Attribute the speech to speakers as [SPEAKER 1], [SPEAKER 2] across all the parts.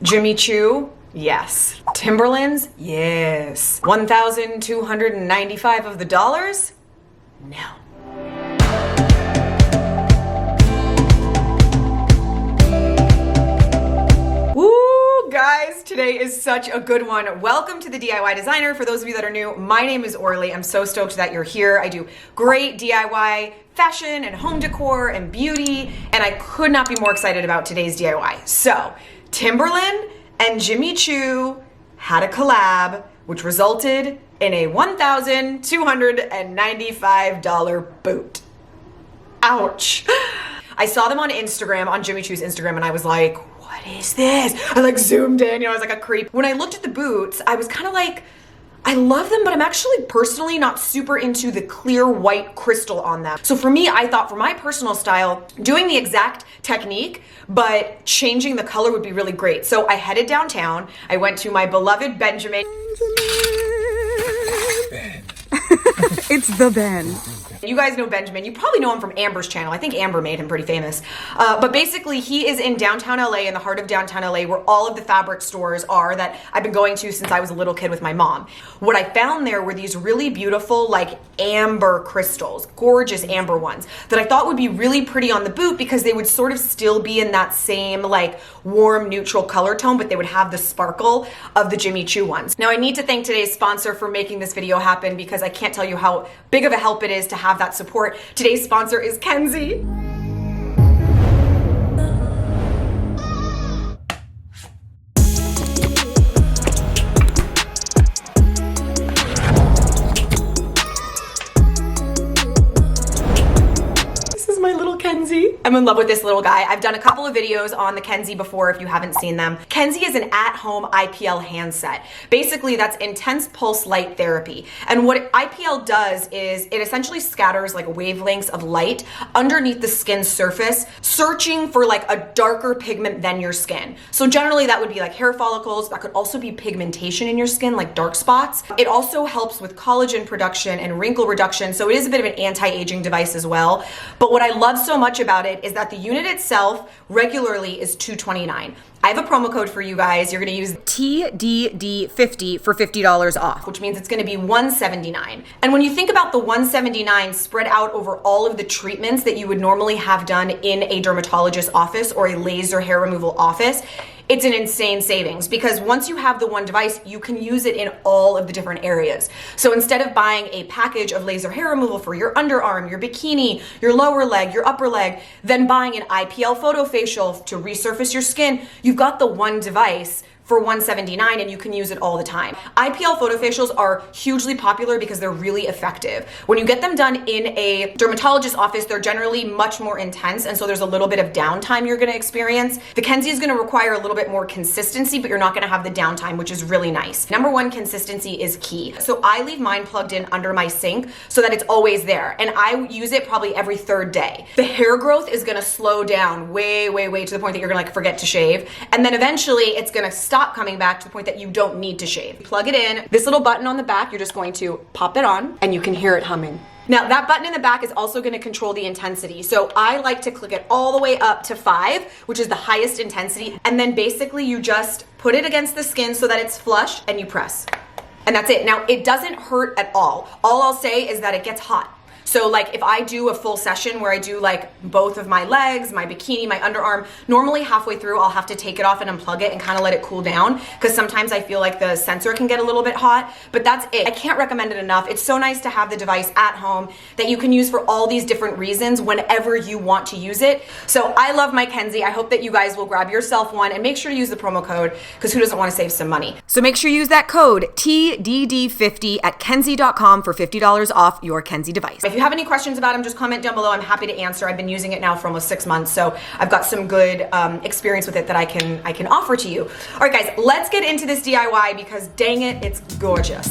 [SPEAKER 1] Jimmy Choo? Yes. Timberlands? Yes. 1,295 of the dollars? No. Woo, guys, today is such a good one. Welcome to the DIY Designer. For those of you that are new, my name is Orly. I'm so stoked that you're here. I do great DIY fashion and home decor and beauty, and I could not be more excited about today's DIY. So, Timberland and Jimmy Choo had a collab, which resulted in a $1,295 boot. Ouch. I saw them on Instagram, on Jimmy Choo's Instagram, and I was like, what is this? I zoomed in, I was like a creep. When I looked at the boots, I was kind of like, I love them, but I'm actually personally not super into the clear white crystal on them. So for me, I thought for my personal style, doing the exact technique, but changing the color would be really great. So I headed downtown. I went to my beloved Benjamin.
[SPEAKER 2] It's the Ben.
[SPEAKER 1] You guys know Benjamin. You probably know him from Amber's channel. I think Amber made him pretty famous. But basically, he is in downtown LA, in the heart of downtown LA, where all of the fabric stores are that I've been going to since I was a little kid with my mom. What I found there were these really beautiful, like amber crystals, gorgeous amber ones, that I thought would be really pretty on the boot because they would sort of still be in that same like warm, neutral color tone, but they would have the sparkle of the Jimmy Choo ones. Now, I need to thank today's sponsor for making this video happen because I can't tell you how big of a help it is to have that support. Today's sponsor is Kenzi. Kenzi. I'm in love with this little guy. I've done a couple of videos on the Kenzi before if you haven't seen them. Kenzi is an at-home IPL handset. Basically, that's intense pulse light therapy. And what IPL does is it essentially scatters like wavelengths of light underneath the skin's surface, searching for like a darker pigment than your skin. So generally that would be like hair follicles. That could also be pigmentation in your skin, like dark spots. It also helps with collagen production and wrinkle reduction. So it is a bit of an anti-aging device as well. But what I love so much about it is that the unit itself regularly is $229. I have a promo code for you guys. You're gonna use TDD50 for $50 off, which means it's gonna be $179. And when you think about the $179 spread out over all of the treatments that you would normally have done in a dermatologist's office or a laser hair removal office, it's an insane savings because once you have the one device, you can use it in all of the different areas. So instead of buying a package of laser hair removal for your underarm, your bikini, your lower leg, your upper leg, then buying an IPL photofacial to resurface your skin, you've got the one device for $179 and you can use it all the time. IPL photofacials are hugely popular because they're really effective. When you get them done in a dermatologist's office, they're generally much more intense, and so there's a little bit of downtime you're gonna experience. The Kenzi is gonna require a little bit more consistency, but you're not gonna have the downtime, which is really nice. Number one, consistency is key. So I leave mine plugged in under my sink so that it's always there, and I use it probably every third day. The hair growth is gonna slow down way to the point that you're gonna like forget to shave, and then eventually it's gonna stop coming back to the point that you don't need to shave. Plug it in. This little button on the back, you're just going to pop it on and you can hear it humming. Now that button in the back is also going to control the intensity. So I like to click it all the way up to 5, which is the highest intensity. And then basically you just put it against the skin so that it's flush and you press. And that's it. Now it doesn't hurt at all. All I'll say is that it gets hot. So like if I do a full session where I do like both of my legs, my bikini, my underarm, normally halfway through I'll have to take it off and unplug it and kind of let it cool down because sometimes I feel like the sensor can get a little bit hot, but that's it. I can't recommend it enough. It's so nice to have the device at home that you can use for all these different reasons whenever you want to use it. So I love my Kenzi. I hope that you guys will grab yourself one and make sure to use the promo code because who doesn't want to save some money? So make sure you use that code TDD50 at kenzi.com for $50 off your Kenzi device. If you have any questions about them, just comment down below. I'm happy to answer. I've been using it now for almost 6 months, so I've got some good experience with it that I can offer to you. All right, guys, let's get into this DIY because dang it, it's gorgeous.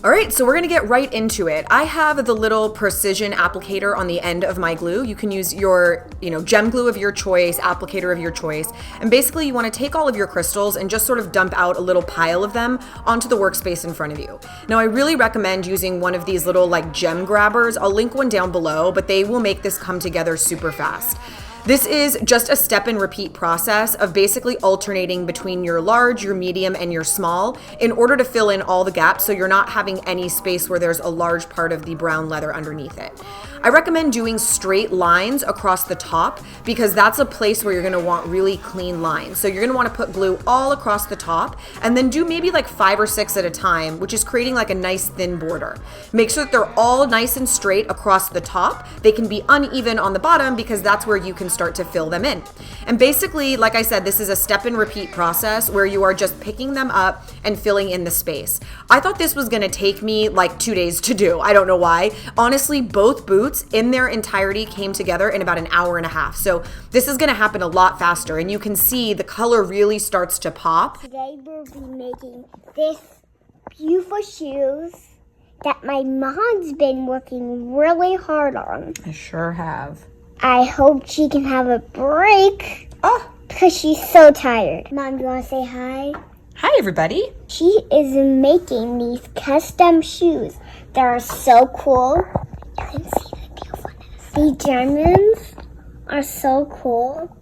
[SPEAKER 1] All right, so we're gonna get right into it. I have the little precision applicator on the end of my glue. You can use your, gem glue of your choice, applicator of your choice. And basically you wanna take all of your crystals and just sort of dump out a little pile of them onto the workspace in front of you. Now I really recommend using one of these little like gem grabbers. I'll link one down below, but they will make this come together super fast. This is just a step and repeat process of basically alternating between your large, your medium, and your small in order to fill in all the gaps so you're not having any space where there's a large part of the brown leather underneath it. I recommend doing straight lines across the top because that's a place where you're gonna want really clean lines. So you're gonna wanna put glue all across the top and then do maybe like 5 or 6 at a time, which is creating like a nice thin border. Make sure that they're all nice and straight across the top. They can be uneven on the bottom because that's where you can start to fill them in. And basically, like I said, this is a step and repeat process where you are just picking them up and filling in the space. I thought this was gonna take me like 2 days to do. I don't know why. Honestly, both boots in their entirety came together in about an hour and a half. So this is gonna happen a lot faster and you can see the color really starts to pop.
[SPEAKER 3] Today we'll be making this beautiful shoes that my mom's been working really hard on.
[SPEAKER 1] I sure have.
[SPEAKER 3] I hope she can have a break because she's so tired. Mom, do you want to say hi?
[SPEAKER 1] Hi, everybody.
[SPEAKER 3] She is making these custom shoes that are so cool. You can see the beautifulness. The diamonds are so cool.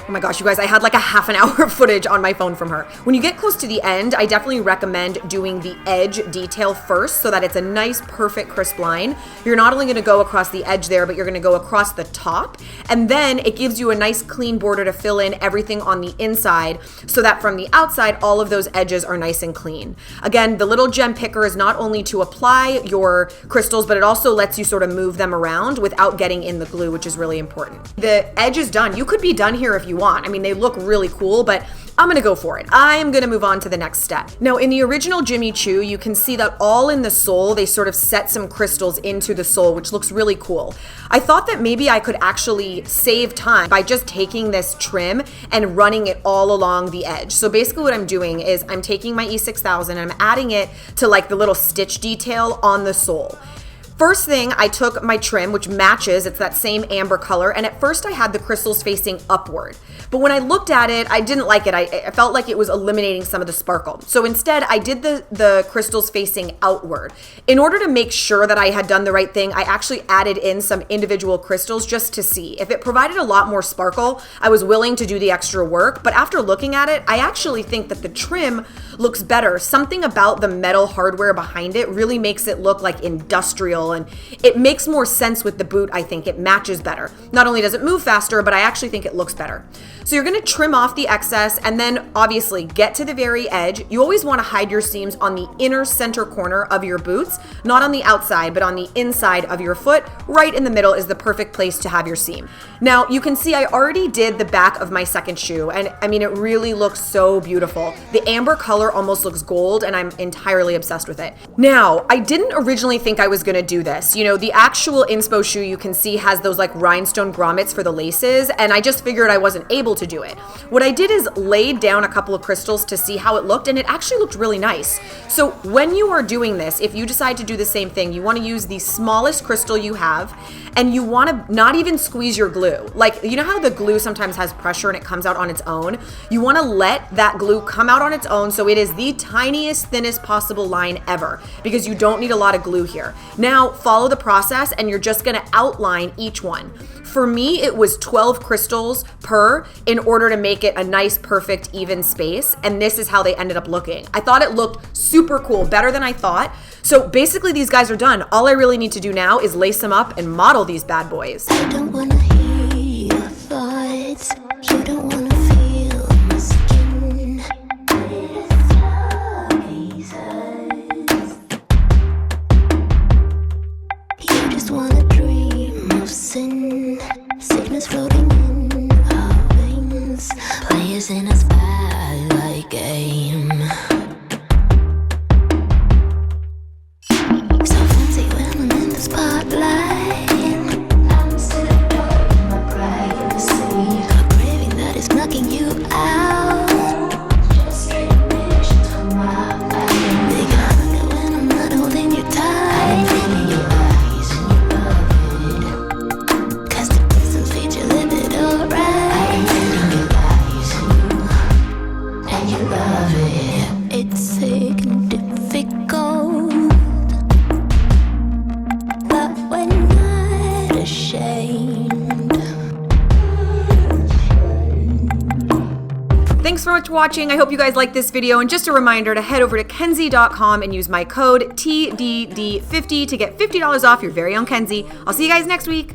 [SPEAKER 1] Oh my gosh, you guys, I had like a half an hour of footage on my phone from her. When you get close to the end, I definitely recommend doing the edge detail first so that it's a nice, perfect, crisp line. You're not only gonna go across the edge there, but you're gonna go across the top. And then it gives you a nice clean border to fill in everything on the inside so that from the outside, all of those edges are nice and clean. Again, the little gem picker is not only to apply your crystals, but it also lets you sort of move them around without getting in the glue, which is really important. The edge is done. You could be done here if you want. I mean, they look really cool, but I'm gonna go for it. I'm gonna move on to the next step. Now, in the original Jimmy Choo, you can see that all in the sole, they sort of set some crystals into the sole, which looks really cool. I thought that maybe I could actually save time by just taking this trim and running it all along the edge. So basically what I'm doing is I'm taking my E6000 and I'm adding it to like the little stitch detail on the sole. First thing, I took my trim, which matches, it's that same amber color, and at first I had the crystals facing upward. But when I looked at it, I didn't like it. I felt like it was eliminating some of the sparkle. So instead, I did the crystals facing outward. In order to make sure that I had done the right thing, I actually added in some individual crystals just to see. If it provided a lot more sparkle, I was willing to do the extra work, but after looking at it, I actually think that the trim looks better. Something about the metal hardware behind it really makes it look like industrial, and it makes more sense with the boot. I think it matches better. Not only does it move faster, but I actually think it looks better. So you're gonna trim off the excess and then obviously get to the very edge. You always wanna hide your seams on the inner center corner of your boots, not on the outside, but on the inside of your foot. Right in the middle is the perfect place to have your seam. Now you can see I already did the back of my second shoe, and I mean, it really looks so beautiful. The amber color almost looks gold, and I'm entirely obsessed with it. Now, I didn't originally think I was gonna do this. You know, the actual inspo shoe you can see has those like rhinestone grommets for the laces, and I just figured I wasn't able to do it. What I did is laid down a couple of crystals to see how it looked, and it actually looked really nice. So when you are doing this, if you decide to do the same thing, you wanna use the smallest crystal you have, and you wanna not even squeeze your glue. Like, you know how the glue sometimes has pressure and it comes out on its own? You wanna let that glue come out on its own so it is the tiniest, thinnest possible line ever, because you don't need a lot of glue here. Now, follow the process and you're just gonna outline each one. For me, it was 12 crystals per in order to make it a nice, perfect, even space, and this is how they ended up looking. I thought it looked super cool, better than I thought. So basically these guys are done. All I really need to do now is lace them up and model these bad boys.
[SPEAKER 4] I don't wanna hear your thoughts. You don't wanna feel my skin. You just wanna dream of sin. Sickness floating in our veins. Players in a spotlight game. So fancy when I'm in the spotlight. I'm still in my privacy. I'm craving
[SPEAKER 1] Thanks so much for watching. I hope you guys liked this video. And just a reminder to head over to Kenzi.com and use my code TDD50 to get $50 off your very own Kenzi. I'll see you guys next week.